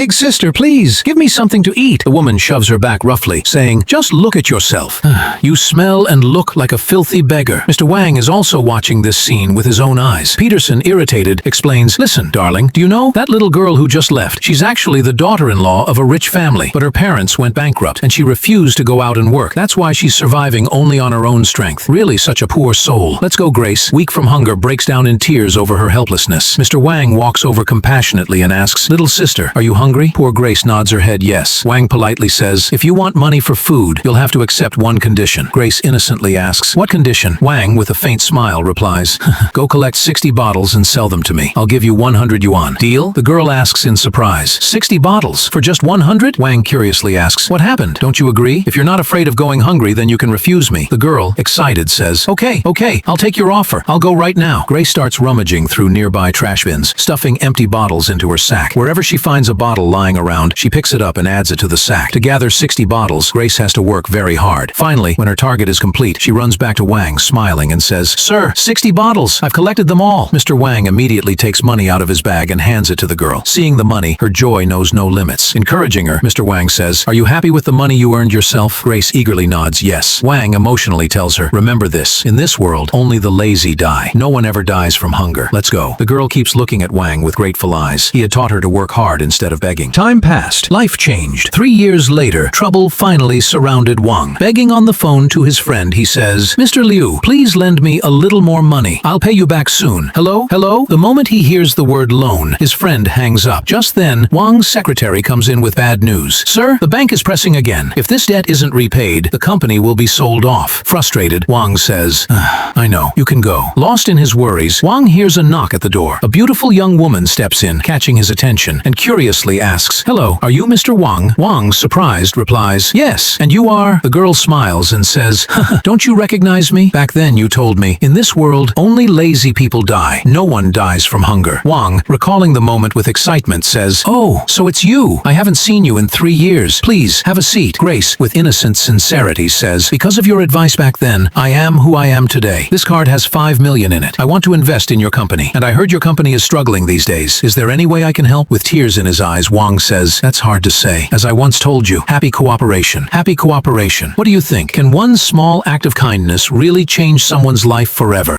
Big sister, please, give me something to eat. The woman shoves her back roughly, saying, just look at yourself. You smell and look like a filthy beggar. Mr. Wang is also watching this scene with his own eyes. Peterson, irritated, explains, listen, darling, do you know that little girl who just left? She's actually the daughter-in-law of a rich family, but her parents went bankrupt, and she refused to go out and work. That's why she's surviving only on her own strength. Really such a poor soul. Let's go, Grace. Weak from hunger, breaks down in tears over her helplessness. Mr. Wang walks over compassionately and asks, little sister, are you hungry? Poor Grace nods her head yes. Wang politely says, if you want money for food, you'll have to accept one condition. Grace innocently asks, what condition? Wang, with a faint smile, replies, go collect 60 bottles and sell them to me. I'll give you 100 yuan. Deal? The girl asks in surprise. 60 bottles? For just 100? Wang curiously asks, what happened? Don't you agree? If you're not afraid of going hungry, then you can refuse me. The girl, excited, says, okay, I'll take your offer. I'll go right now. Grace starts rummaging through nearby trash bins, stuffing empty bottles into her sack. Wherever she finds a bottle lying around, she picks it up and adds it to the sack. To gather 60 bottles, Grace has to work very hard. Finally, when her target is complete, she runs back to Wang, smiling, and says, sir, 60 bottles. I've collected them all. Mr. Wang immediately takes money out of his bag and hands it to the girl. Seeing the money, her joy knows no limits. Encouraging her, Mr. Wang says, are you happy with the money you earned yourself? Grace eagerly nods yes. Wang emotionally tells her, remember this, in this world, only the lazy die. No one ever dies from hunger. Let's go. The girl keeps looking at Wang with grateful eyes. He had taught her to work hard instead of begging. Time passed. Life changed. 3 years later, trouble finally surrounded Wang. Begging on the phone to his friend, he says, Mr. Liu, please lend me a little more money. I'll pay you back soon. Hello? Hello? The moment he hears the word loan, his friend hangs up. Just then, Wang's secretary comes in with bad news. Sir, the bank is pressing again. If this debt isn't repaid, the company will be sold off. Frustrated, Wang says, I know. You can go. Lost in his worries, Wang hears a knock at the door. A beautiful young woman steps in, catching his attention, and curiously asks, hello, are you Mr. Wang? Wang, surprised, replies, yes, and you are? The girl smiles and says, don't you recognize me? Back then you told me, in this world, only lazy people die. No one dies from hunger. Wang, recalling the moment with excitement, says, oh, so it's you. I haven't seen you in 3 years. Please, have a seat. Grace, with innocent sincerity, says, because of your advice back then, I am who I am today. This card has 5 million in it. I want to invest in your company, and I heard your company is struggling these days. Is there any way I can help? With tears in his eyes, Wang says, that's hard to say. As I once told you, happy cooperation. Happy cooperation. What do you think? Can one small act of kindness really change someone's life forever?